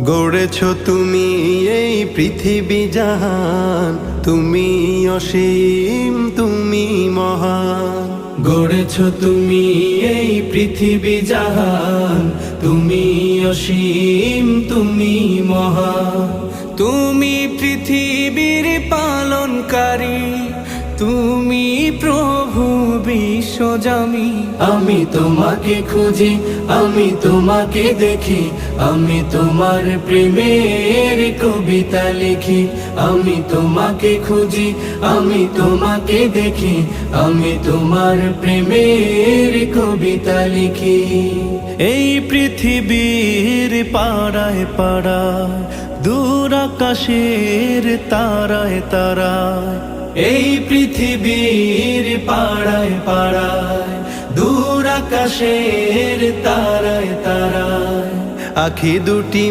গড়েছ তুমি এই পৃথিবী জাহান, তুমি অসীম তুমি মহান। গড়েছ তুমি এই পৃথিবী জাহান, তুমি অসীম তুমি মহান। তুমি পৃথিবীর পালনকারী, তুমি প্রভু বিশ্বজামি। আমি তোমাকে খুঁজি, আমি তোমাকে দেখি, আমি তোমার প্রেমের কবিতা লিখি। আমি তোমাকে খুঁজি, আমি তোমাকে দেখি, আমি তোমার প্রেমের কবিতা লিখি। এই পৃথিবীর পাড়ায় পাড়ায়, দূর আকাশের তারায় তারায়, এই পৃথিবীর পাড়ায় পাড়ায়, দূর আকাশের তারায় তারায়, আখি দুটি